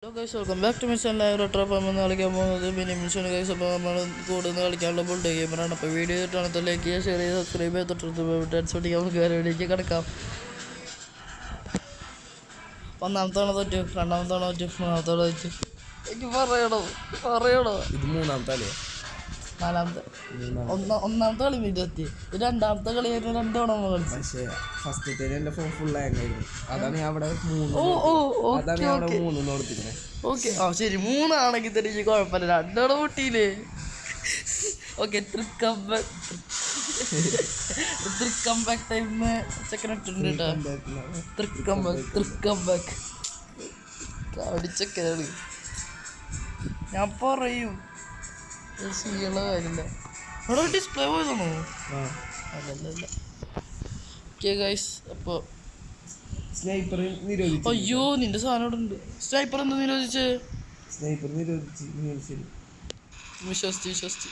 Hello guys, welcome back to my channel. റെട്രോപ്പം നമ്മൾ കളിക്കാൻ പോകുന്നത് മിനി മിഷന് ഗൈസ്. അപ്പോൾ നമ്മൾ കൂടുതൽ കളിക്കാനുള്ള ബുൾഡ് ഗെയിമറാണ്. അപ്പോൾ വീഡിയോ ചെയ്തിട്ടാണ് ലൈക്ക് ചെയ്യുക, ഷെയർ ചെയ്യുക, സബ്സ്ക്രൈബ് ചെയ്ത് തൊട്ടടുത്ത് ഡാൻസ് പഠിക്കാൻ നമുക്ക് വേറെ വീഡിയോക്ക് കിടക്കാം. ഒന്നാമത്തെ തവണ തോറ്റു, രണ്ടാമത്തെ തവണ തോറ്റു, മൂന്നാമത്തെ തവണ തോറ്റു. എനിക്ക് പറയണോ ഇത് മൂന്നാമത്തെ കളിയാ. നാലാമത്തെ ഒന്നാമത്തെ കളി എത്തി. ഇത് രണ്ടാമത്തെ കളി ആയിരുന്നു. 2 തവണ നമ്മൾ കളിച്ചു. പക്ഷേ ഫസ്റ്റത്തെ എൻ്റെ ഫോൺ ഫുൾ ആയിരുന്നു. അതാണ് ഞാൻ അവിടെ മൂന്ന് കൊടുത്തിരുന്നത്. ഓക്കെ, ആ ശരി, 3 ആണെങ്കിൽ തന്നെ എനിക്ക് കുഴപ്പമില്ല. 2 തവണ പൊട്ടിയില്ലേ? ഓക്കെ, തൃക്കം ബാക്ക് ടൈം ചെക്കൻ ഇട്ടിട്ടുണ്ട് കേട്ടോ. തൃക്കം ബാക്ക് അടിച്ചൊക്കെയാണ് ഞാൻ പറയും. ശീല കാര്യമില്ല. അവിടെ ഡിസ്പ്ലേ പോയതാണോ? അല്ലല്ല. ഓക്കെ ഗൈസ്, അപ്പോൾ സ്നൈപ്പർ നിരോധിച്ചു. അയ്യോ, നിന്റെ സാധനം ഇവിടെ ഉണ്ട്. സ്നൈപ്പർ എന്താ നിരോധിച്ചേ? സ്നൈപ്പർ നിരോധിച്ചു. വിശ്വസിച്ച്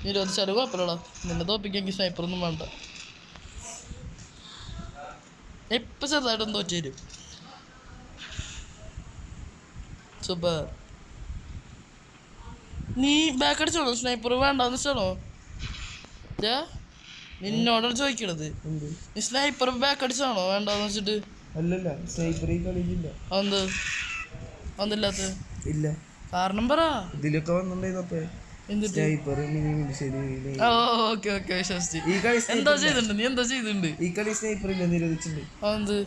നിരോധിച്ചാലും കുഴപ്പമില്ലടാ. നിന്നെ തോപ്പിക്കെങ്കിൽ സ്നൈപ്പറൊന്നും വേണ്ട. എപ്പോൾ ചെറുതായിട്ടൊന്നും തോറ്റു തരും. സൂപ്പർ. നീ ബാക്ക് അടിച്ചോളൂ. സ്നൈപ്പർ വേണ്ടാന്ന് വെച്ചാണോ? നിന്നോടാണ് ചോദിക്കണത്. നീ സ്നൈപ്പർ ബാക്ക് അടിച്ചാണോ വേണ്ടാന്ന് വെച്ചിട്ട്? അല്ലല്ല, സ്നൈപ്പർ ഈ കളിയില്ല. അതെന്തില്ലാത്ത ഇല്ല, കാരണം പറ. ഇതിലൊക്കെ വന്നിട്ടുണ്ടായിരുന്നപ്പോ ഓക്കെ വിശ്വസിച്ച്. നീ എന്താ ചെയ്തിട്ടുണ്ട്? ഈ കളി സ്നൈപ്പർ ഇല്ല, നിരോധിച്ചിട്ടുണ്ട്. അതെന്ത്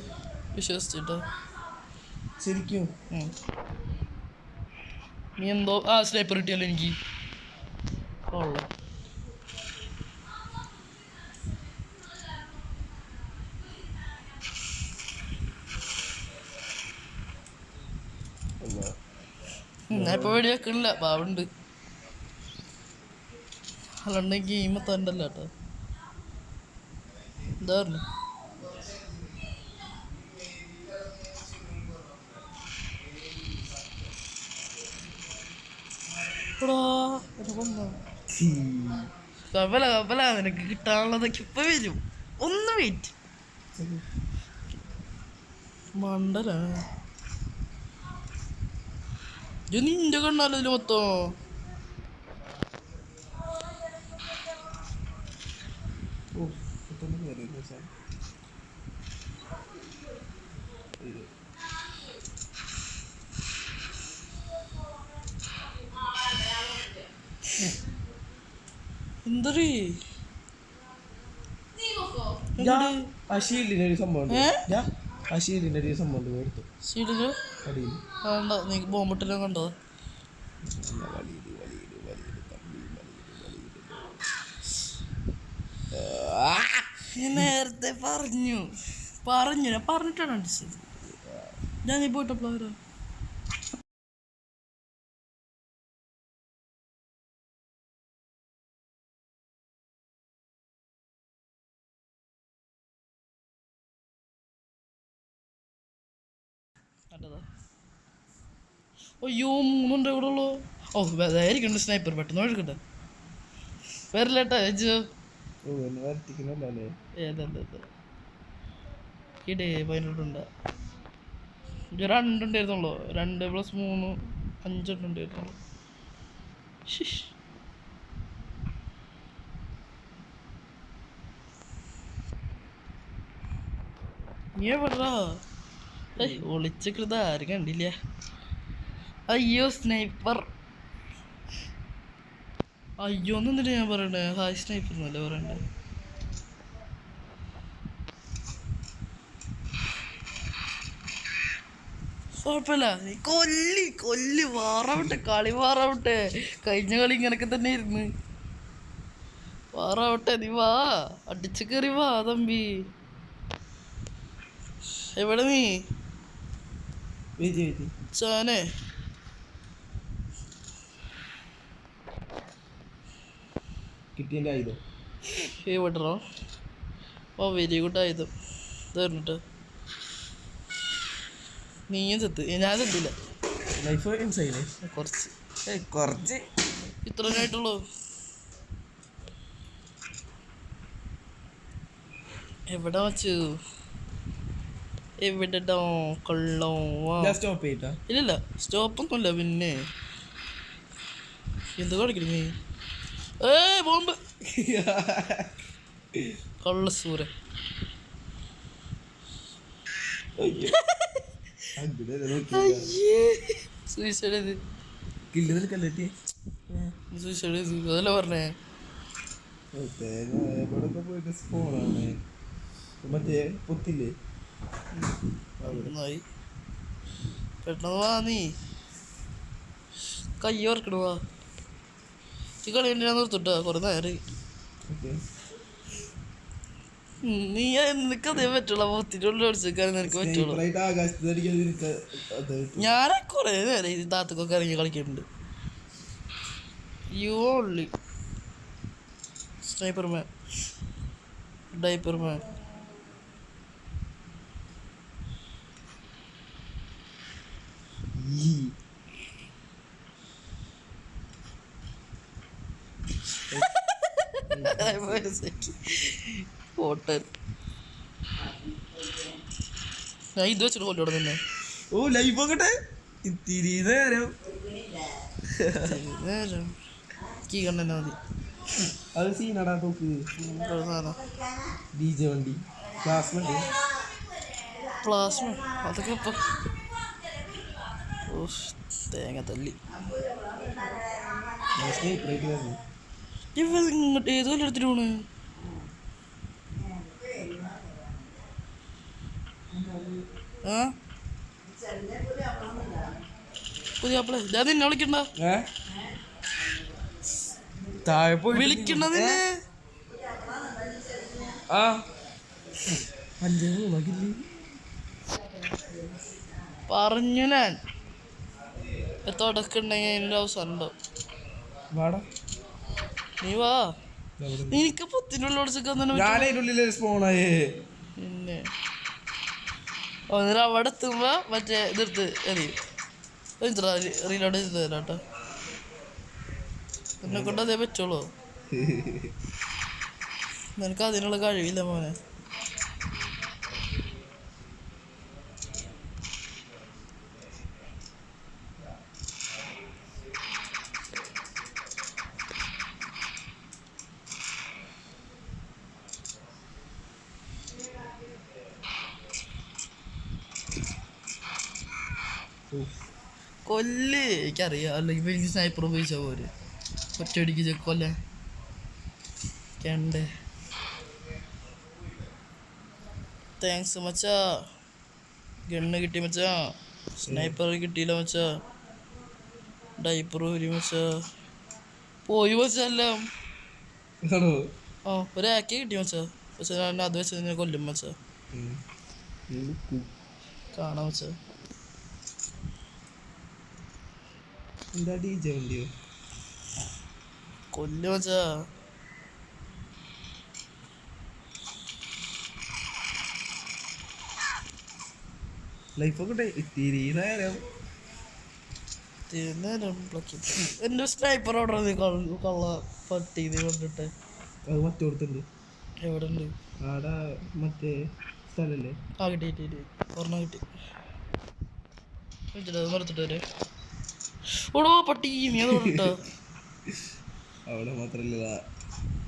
വിശ്വസിച്ചിട്ടോ? ശരിക്കും നീ എന്തോ സ്നൈപ്പർ കിട്ടിയല്ലോ എനിക്ക്. കൊള്ളാം. ഞാൻ ഇപ്പോൾ വെടി വെക്കണില്ല, പാവുണ്ട്. അല്ലാണ്ടെങ്കിൽ ഗെയിം എത്താണ്ടല്ലോ കേട്ടോ. എന്താ പറഞ്ഞു? കപ്പല നിനക്ക് കിട്ടാനുള്ളതൊക്കെ ഇപ്പൊ വരും. ഒന്ന് വെയിറ്റ്. മണ്ടല നിന്റെ കണ്ണാലോ ഇതില് മൊത്തം. എന്തരീ ഷീൽഡിന്റെ ഒരു സംഭവം എടുത്തു. സീഡില് വേണ്ട, നീ ബോംബിട്ടെല്ലാം കണ്ടോ? നേരത്തെ പറഞ്ഞിട്ടാണ് അടിച്ചത്. ഞാൻ നീ പോയിട്ടപ്പോ കണ്ടതാ. അയ്യോ, 3 ഇവിടെ ഉള്ളൂ. അതായിരിക്കണ്ട സ്നൈപ്പർ. പെട്ടെന്ന് എടുക്കട്ടെ. വരില്ലേട്ടാ അജോ. ഇടേ 18 2 ഉണ്ടായിരുന്നുള്ളൂ. 2 + 3 5 ഉണ്ടായിരുന്നുള്ളൂ. നീ എവിടാ? ഒളിച്ചിട്ട് ആരും കണ്ടില്ല. അയ്യോ സ്നൈപ്പർ. അയ്യോ എന്നിട്ട് ഞാൻ പറയണ്ടേ? ഹായ് സ്നൈപ്പർ എന്നല്ലേ പറയണ്ടേ? കുഴപ്പമില്ല, നീ കൊല്ലി വാറാവട്ടെ. കളി വാറാവട്ടെ. കഴിഞ്ഞ കളി ഇങ്ങനൊക്കെ തന്നെ ഇരുന്ന്. വാറാവട്ടെ. നീ വാ, അടിച്ചു കയറി വാ തമ്പി. എവിടെ നീ ചാനെ? കിട്ടിയ ആയുധം എവിടോ? വെരി ഗുഡ് ആയുധം തരുന്നിട്ട്. നീയും ചത്ത്, ഞാൻ ചത്തില്ല. കുറച്ച് ഇത്രനായിട്ടുള്ളൂ. എവിടെ വച്ചു? എവിടെടോ കൊള്ളോ സ്റ്റോപ്പ് ചെയ്തിട്ടാ ഇല്ലല്ല സ്റ്റോപ്പൊന്നുമില്ല പിന്നെ എന്ത് കാണിക്കുന്നു നീ ബോംബ് കള്ള സൂര സൂയിസൈഡ് ചെയ്ത് കില്ല് നിൽക്കല്ലേ സൂയിസൈഡ് ചെയ്ത് അതല്ല പറഞ്ഞേ എവിടൊക്കെ പോയിട്ട് സ്പോണാണ് മറ്റേ പൊത്തില്ലേ നന്നായി പെട്ടെന്ന് വാ നീ കൈ ഓർക്കണ വാ ഈ കളി ഞാൻ നിർത്തിട്ടാ കുറെ നേരം നീ നിനക്ക് അതേ പറ്റുള്ള പൊത്തിന്റെ ഉള്ളിൽ ഒളിച്ചേക്കാൻ നിനക്ക് പറ്റുള്ളൂ ഞാൻ കുറെ നേരം ഈ താത്തക്കൊക്കെ ഇറങ്ങി കളിക്കുന്നുണ്ട് യു ഓൺലി സ്നൈപ്പർമാൻ ഡൈപ്പർമാൻ പോട്ടൻ ഞാൻ ഇത് വെച്ചിട്ട് കൊല്ലോടെ തന്നെ ഓ ലൈഫ് നോക്കട്ടെ ഇത്തിരി നേരം നേരം കീ കണ്ടെന്നെ മതി അത് സീനടാ തോക്ക് DJ വണ്ടി ക്ലാസ് വണ്ടി പ്ലാസ്മ അതൊക്കെ ഇപ്പം തേങ്ങ തല്ലി ഇങ്ങോട്ട് ഏതോ എടുത്തിട്ട് പോണ് ആ പുതിയ ആപ്പിളെ ഞാൻ നിന്നെ വിളിക്കണ്ട താഴെ പോയി വിളിക്കണ്ട നിന്നെ ആ 5-3 പറഞ്ഞു ഞാൻ തുടക്കുണ്ടെങ്കിൽ അതിൻ്റെ അവസാനം ഉണ്ടാവും വാടാ നീ വാ നിനക്ക് പൊത്തിനുള്ള ഞാനതിനുള്ളിൽ സ്പോണായേ പിന്നെ ഒന്നിട്ട് അവിടെ എത്തുമ്പോ മറ്റേ ഇതെടുത്ത് എറിയും റീലോഡ് ചെയ്ത് തരാം കേട്ടോ എന്നെ കൊണ്ട് അതേ പറ്റുള്ളൂ നിനക്ക് അതിനുള്ള കഴിവില്ല മോനെ കൊല്ല് എനിക്കറിയാം അല്ലെങ്കിൽ എനിക്ക് സ്നൈപ്പർ ഉപയോഗിച്ചാൽ പോരെ ഒറ്റയടിക്ക് കൊല്ല കണ്ടേ താങ്ക്സ് മച്ചാ ഗണ്ണ് കിട്ടി മച്ചാ സ്നൈപ്പർ കിട്ടിയില്ല മച്ചാ ഡൈപ്പർ ഊരി മച്ചാ പോയി മച്ചെല്ലാം ആ ഒരാക്കി കിട്ടി മച്ചാ പക്ഷെ ഞാൻ അത് വെച്ച് ഞാൻ കൊല്ലും മച്ചാ കാണാം മച്ചാ എന്താ DJ വണ്ടിയോ കൊല്ലു മച്ചാ ലൈഫ് നോക്കട്ടെ ഇത്തിരി നേരം എന്റെ സ്നൈപ്പർ ഓർഡർ കള്ള പട്ടി ഇത് കൊണ്ടിട്ട് അത് മറ്റോടത്തുണ്ട് എവിടെ ഉണ്ട് ആടെ മറ്റേ സ്ഥലല്ലേ ആ കിട്ടി കിട്ടി ഒരെണ്ണം കിട്ടി നിർത്തിട്ട് വരെ ഓടോ പട്ടി നീ അത് കൊണ്ടിട്ടോ അവിടെ മാത്രല്ല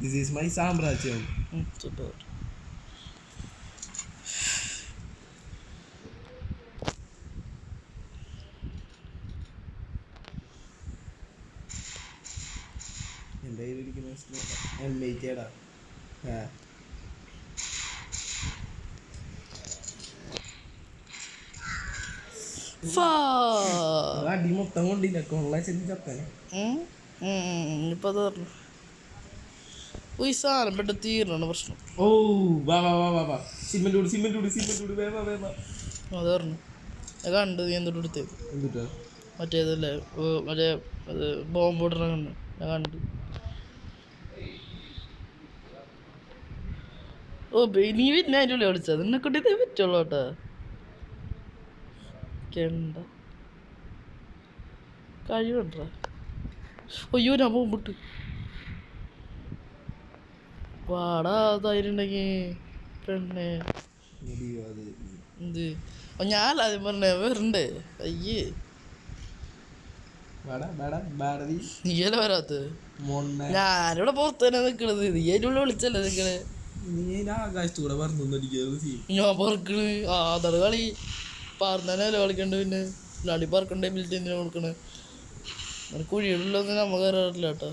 ദിസ് ഈസ് മൈ സാമ്രാജ്യം സൂപ്പർ എൻ്റെ കയ്യിലിരിക്കുന്ന എൽമേറ്റേടാ അടി മൊത്തം കൊണ്ടില്ല കൊള്ള ചെന്ന് ചത്താനെ ഇപ്പൊ അത് പറഞ്ഞു ഈ സാധനം പെട്ടെന്ന് തീരണ പ്രശ്നം ഓ വാ വാ വാ വാ വാ സിമെന്റ് വേവാ അത് പറഞ്ഞു ഞാൻ കണ്ട് നീ എന്തൊട്ട് എടുത്തത് എന്തുട്ടാ മറ്റേതല്ലേ മറ്റേ അത് ബോംബ് ഇടണ കണ്ട് ഞാൻ കണ്ട് ഓ നീ പിന്നെ അതിൻ്റെ ഉള്ളിൽ വിളിച്ചത് എന്നെ കുട്ടി പറ്റുള്ളൂ കേട്ടാ കണ്ട കഴിവുണ്ട അയ്യോ ഞാൻ ബോംബിട്ട് വാടാ ധൈര്യം ഉണ്ടെങ്കിൽ പെണ്ണെ എന്ത് ഞാൻ ആദ്യം പറഞ്ഞ വരണ്ടേ അയ്യേ നീയല്ലേ വരാത്ത ഞാനിവിടെ പുറത്ത് തന്നെ നിക്കണത് നീ അതിനുള്ള വിളിച്ചല്ലേ നിക്കണേ ആകാശത്തൂടെ പറഞ്ഞു ഞാൻ പറക്കണ് അതാണ് കളി പറന്നല്ലേ കളിക്കണ്ട പിന്നെ ഇല്ലാണ്ടി പറക്കണ്ടേ ബിൽറ്റ് എന്തിനാ കൊടുക്കണേ അങ്ങനെ കുഴികളിലൊന്നും നമ്മ കയറാറില്ല കേട്ടോ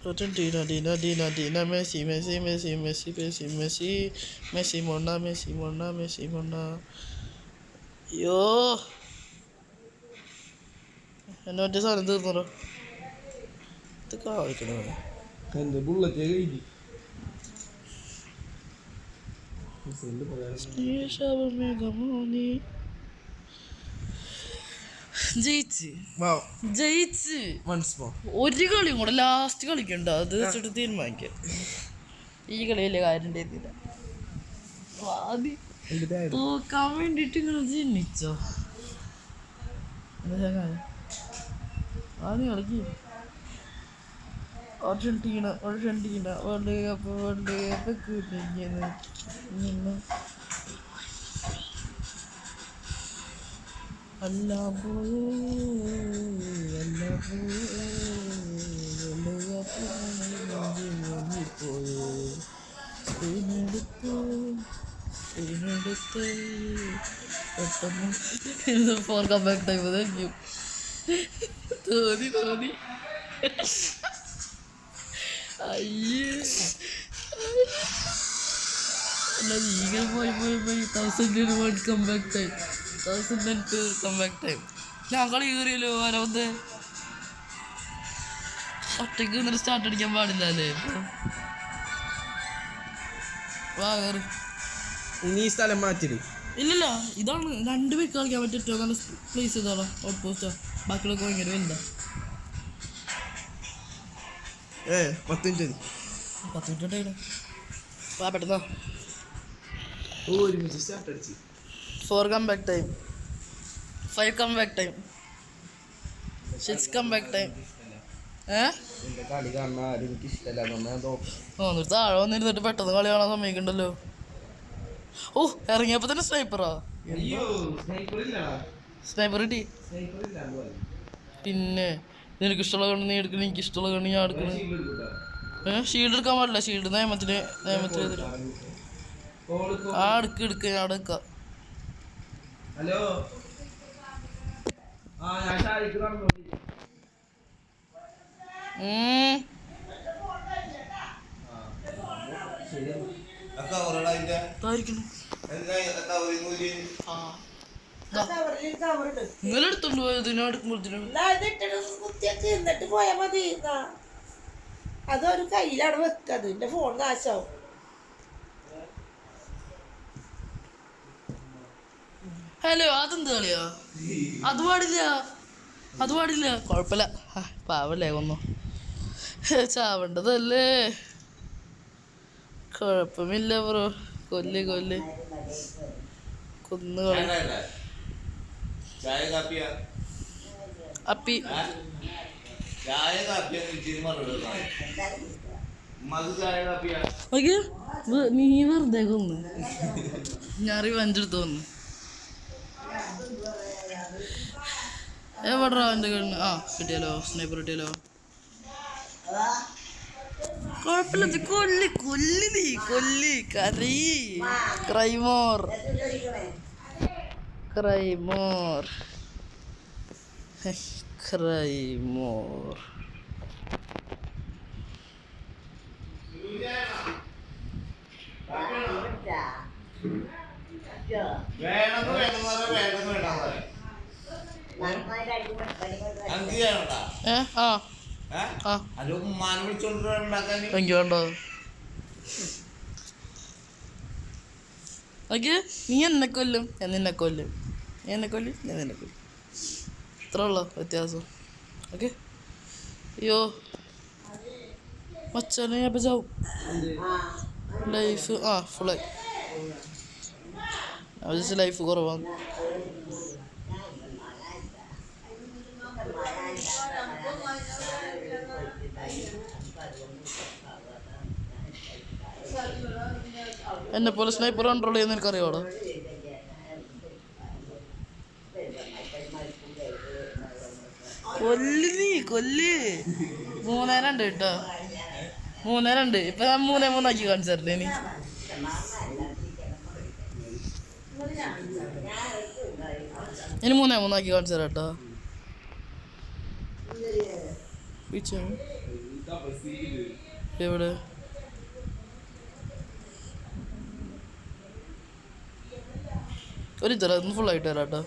Argentina, Dina, Dina, Dina, Messi, Messi, Messi, Messi, Messi, Messi, Messi, Mona, Messi, Mona, Messi, Mona. അയ്യോ എന്നെ മറ്റേ സാധനം തീർന്നോ ഇത് കാണിക്കണ എന്റെ ബുള്ളറ്റ് കഴിഞ്ഞു ജയിച്ച് ഒരു കളിയും കൂടെ ലാസ്റ്റ് കളിക്കണ്ട അത് വെച്ചിട്ട് തീരുമാനിക്കാം ഈ കളി വലിയ കാര്യം ഉണ്ടായിരുന്നില്ല തോക്കാൻ വേണ്ടിട്ട് ഇങ്ങനെ ജനിച്ചോ ആദ്യം കളിക്ക് അർജന്റീന അർജന്റീന വേൾഡ് കപ്പ് എല്ലാം പോയേ എല്ലാം പോയേ സ്ക്രീനെടുത്ത് പെട്ടെന്ന് four come back time thank you തോന്നി അയ്യേ അല്ല ഈഗൽ പോയി 1001 come back time 1002 come back time ഞാൻ കളി കയറിയല്ലോ ആരാവത്തെ ഒറ്റയ്ക്ക് എന്നിട്ട് സ്റ്റാർട്ട് അടിക്കാൻ പാടില്ല അല്ലേ വാ കയറി ഇനി ഈ സ്ഥലം മാറ്റിട് ഇല്ലല്ല ഇതാണ് 2 പേർക്ക് കളിക്കാൻ പറ്റിയ ഏറ്റവും നല്ല പ്ലേസ് ഇതാണ് ഔട്ട് പോസ്റ്റാ ബാക്കിയുള്ളൊക്കെ ഭയങ്കര വലുതാ 10 മിനിറ്റ് 10 മിനിറ്റ് വാ പെട്ടെന്നാ ഒരുമിച്ച് സ്റ്റാർട്ട് അടിച്ച് 4 come back time 5 come back time 6 come back time കളി കാണാൻ ആരും എനിക്ക് ഇഷ്ടമല്ല എന്നിട്ട് താഴെ വന്നിരുന്നിട്ട് പെട്ടെന്ന് കളി കാണാൻ സമ്മതിക്കണ്ടല്ലോ ഓ ഇറങ്ങിയപ്പോ തന്നെ സ്നൈപ്പറാ സ്നൈപ്പർ കിട്ടി പിന്നെ നിനക്ക് ഇഷ്ടമുള്ള കണ്ണ് നീ എടുക്കണം എനിക്ക് ഇഷ്ടമുള്ള കണ്ണ് ഞാൻ എടുക്കണം ഷീൽഡ് എടുക്കാൻ പാടില്ല ഷീൽഡ് നിയമത്തിൽ ആ എടുക്ക ഞാൻ എടുക്കാം ഹലോ നിങ്ങളെടുത്തോണ്ട് പോയത് ഞാൻ എടുക്കുമ്പോഴത്തേനും എന്നിട്ട് പോയാ മതി അതൊരു കയ്യിലാണ് വെക്കത് എന്റെ ഫോൺ നാശാവും ഹലോ അതെന്ത് കളിയാ അത് പാടില്ല കുഴപ്പമില്ല പാവല്ലേ കൊന്നു ചാവേണ്ടതല്ലേ കുഴപ്പമില്ല ബ്രോ കൊല്ല് കൊന്നു അപ്പി നീ വെറുതെ കൊന്നു ഞാൻ റിവഞ്ച് എടുത്തു വന്നു എവിടാ എൻ്റെ കണ്ണ് കിട്ടിയാലോ സ്നൈപ്പർ കിട്ടിയാലോ കുഴപ്പമില്ല കൊല്ലി ക്രൈമോർ എനിക്ക് വേണ്ടോ ഓക്കെ നീ എന്നെ കൊല്ലും ഞാൻ നിന്നെ കൊല്ലും ഇത്ര ഉള്ളോ വ്യത്യാസം ഓക്കെ അയ്യോ മച്ചാനെ ഞാൻ ഇപ്പം ചാവും ലൈഫ് ഫുള്ളായി ലൈഫ് കുറവാണ് എന്നെ പോലെ സ്നൈപ്പർ കൺട്രോൾ ചെയ്യുന്ന എനിക്കറിയാവോ? കൊല്ല് നീ കൊല്ല്. 3-2 കേട്ടോ. 3-2. ഇപ്പൊ ഞാൻ 3-3 കാണിച്ചു തരട്ടെ ഇനി. ഇനി 3-3 കാണിച്ചു തരാം കേട്ടോ. എവിടെ ഒരു തരാം, ഒന്ന് ഫുള്ളായിട്ട് തരാം കേട്ടോ.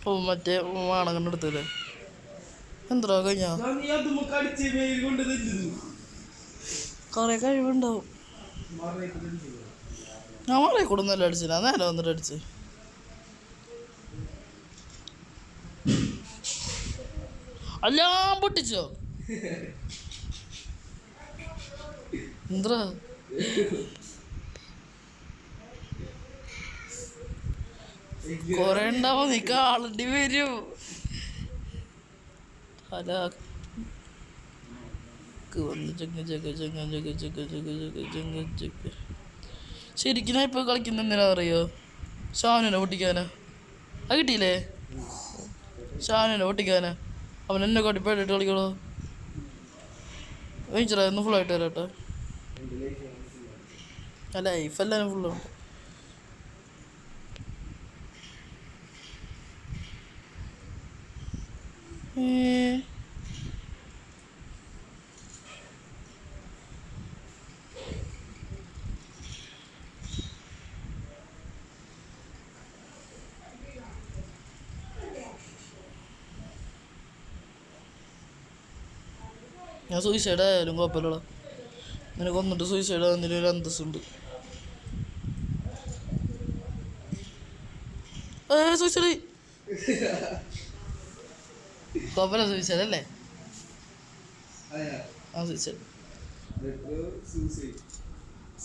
ഓ മറ്റേ വാണകൻ്റെ അടുത്തല്ലേ എന്താ കഴിഞ്ഞാ കൊറേ കഴിവുണ്ടാവും. ഞാൻ മറേ കൊടുന്നല്ല അടിച്ചില്ല, നേരെ വന്നിട്ട് അടിച്ച്. എല്ലാം പൊട്ടിച്ചോ എന്താ? കൊറേ ഉണ്ടാവും, നീ കാളണ്ടി വരും. അല്ല ശരിക്കും ഞാൻ ഇപ്പൊ കളിക്കുന്ന എന്തിനാ അറിയോ? ഷാനുനെ പൊട്ടിക്കാനാ. അത് കിട്ടിയില്ലേ? ഷാനുനെ പൊട്ടിക്കാനാ. അവൻ എന്നെ കാട്ടി പേടിയിട്ട് കളിക്കണോ? വേഞ്ചറാ ഒന്ന് ഫുള്ളായിട്ട് തരാട്ടോ. ആ ലൈഫ് എല്ലാവരും ഫുള്ളുണ്ട്. ഞാൻ സൂയിസൈഡ് ആയാലും കുഴപ്പമില്ലടാ. നിനക്ക് വന്നിട്ട് സൂയിസൈഡ് ആകുന്നതിൽ ഒരു അന്തസ്സുണ്ട്. സൂയിസൈഡ് കുഴപ്പമില്ല, സൂയിസൈഡ് അല്ലേ? ആ സൂയിസൈഡ്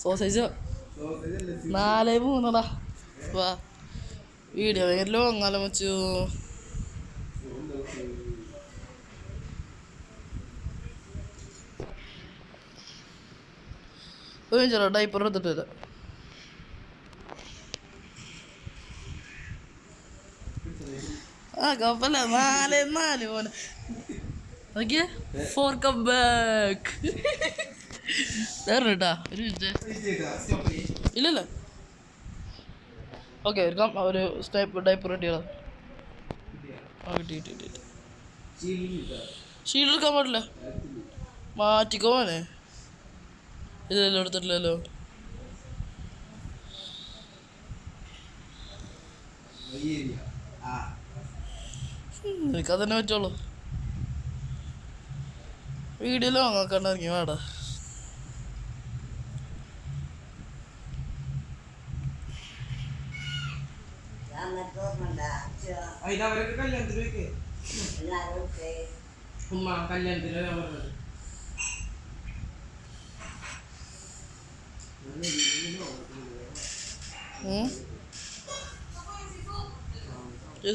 സോസേജോ 4-3 വാ. വീഡിയോ ഭയങ്കര ലോങ്ങാലോ വെച്ചു. ചേട്ടാ ഡൈപ്പർ എടുത്തിട്ട് വരാം. ആ കുഴപ്പമില്ല. 4-4 പോലെ നോക്കിയേ. 4 കം ബാക്ക് കേട്ടാ. ഒരു മിനിറ്റ് ഇല്ലല്ല. ഓക്കെ ഒരു ഡൈപ്പർ കിട്ടിയതാ. ആ കിട്ടി കിട്ടി കിട്ടി. ഷീൽഡ് എടുക്കാൻ പാടില്ല, മാറ്റിക്കോ മോനെ. ഇല്ലല്ലോ എടുത്തിട്ടില്ലല്ലോ. എനിക്കതന്നെ പറ്റുള്ളൂ. വീഡിയോ ലോങ് ആക്കാണ്ട് ഇറങ്ങി വേടാ.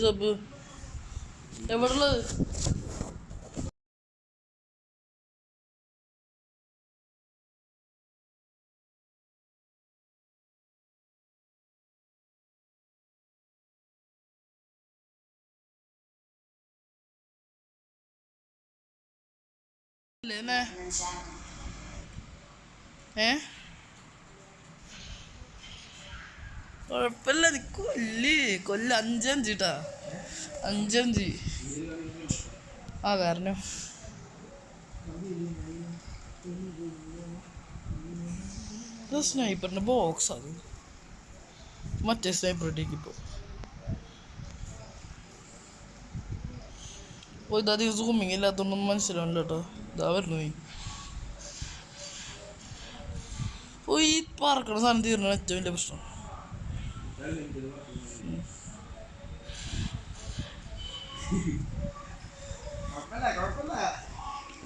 സബ് എവിടെയുള്ളത്? കുഴപ്പമില്ല. നീ കൊല്ല 5-5 ട്ടാ. 5-5 ആ കാരണം സ്നൈപ്പറിന്റെ ബോക്സ് അത് മറ്റേ സ്നൈപ്പർ ഇട്ടേക്കിപ്പോ. ഇതധികം സൂമിങ് ഇല്ലാത്തൊന്നും മനസ്സിലാവില്ല കേട്ടോ. ഇതാ വരുന്നു നീ. ഈ പറക്കണ സാധനം തീർന്ന ഏറ്റവും വലിയ പ്രശ്നം.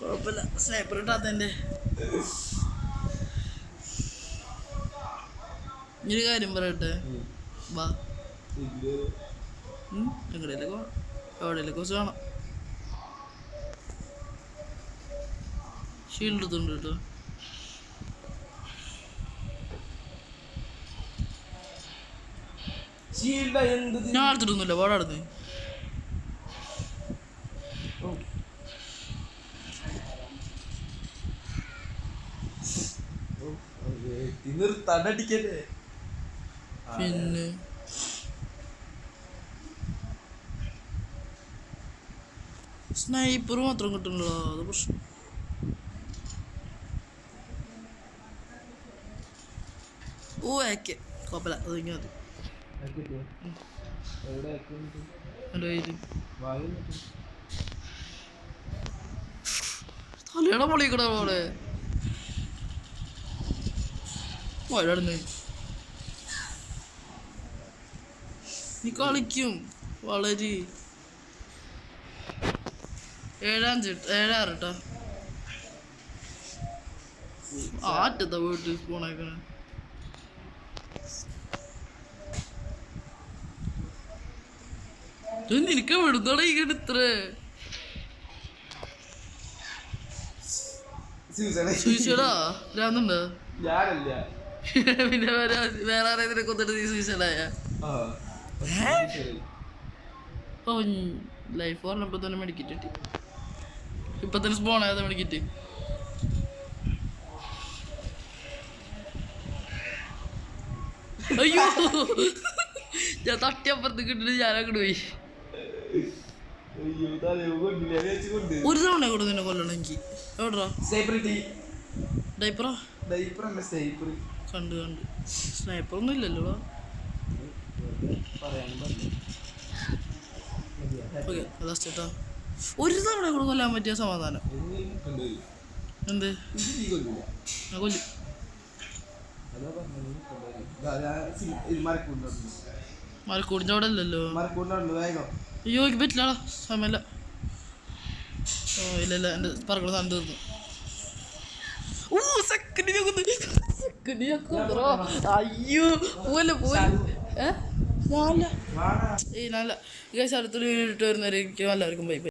കുഴപ്പമില്ല, സ്നൈപ്പർ ഇട്ടാത്തതിൻ്റെ. ഇനി ഒരു കാര്യം പറയട്ടെ, വാ എവിടെയൊക്കെ കുറച്ച് കാണാം. ഷീൽഡ് എടുത്തുണ്ട് കേട്ടോ. ഞാൻ എടുത്തിട്ടൊന്നുമില്ല, പാടാടുന്നേ. പിന്നെ സ്നൈപ്പർ മാത്രം കിട്ടുന്നുണ്ടോ, അത് പ്രശ്നം. ഓ ആക്കെ കുഴപ്പമില്ല, അത് കഴിഞ്ഞാൽ മതി. എൻ്റെ കയ്യിൽ തലയുടെ പൊളിക്കട പോലെ വരാടുന്നേ. നീ കളിക്കും വളരെ. 7-6 കേട്ടോ. ആറ്റത്താ വീട്ടിൽ പോണേക്കണ. നിനക്ക് വിടുന്നോടെ ഇങ്ങനെ ഇത്ര സൂയിസൈഡാ ഭ്രാന്തുണ്ടോ? പിന്നെ വേറെ ആരെതിനെ കൊന്നിട്ട് നീ സൂയിസൈഡായ? ഓ ലൈഫ് പറഞ്ഞപ്പോ തന്നെ മെഡിക്കറ്റ് ഇപ്പൊ തന്നെ സ്പോൺ ആയതാ മെഡിക്കറ്റ്. അയ്യോ ഞാൻ തട്ടിയപ്പുറത്ത് കിട്ടിട്ട് ഞാനങ്ങോട്ട് പോയി. ഒരു തവണ കൂടെ നിന്നെ കൊല്ലണം എനിക്ക്. എവിടാ ഡൈപ്പറാ? കണ്ട് സ്നൈപ്പറൊന്നും ഇല്ലല്ലോ. ഓക്കെ ലാസ്റ്റ് ഒരു തവണ കൂടെ കൊല്ലാൻ പറ്റിയ സമാധാനം. എന്ത് ഞാൻ കൊല്ലും. മരക്കൂടിൻ്റെ അവിടെ അല്ലല്ലോ. അയ്യോ എനിക്ക് പറ്റില്ലടാ, സമയമില്ല. ഓ ഇല്ല എൻ്റെ പറക്കണ സാധനം തീർന്നു. ഓ സെക്കൻഡ് അയ്യോ പോലെ പോലെ നല്ല അടുത്തൊരു വീട്ടിട്ട് വരുന്നവരെ എനിക്ക് എല്ലാവർക്കും ബൈ ബൈ.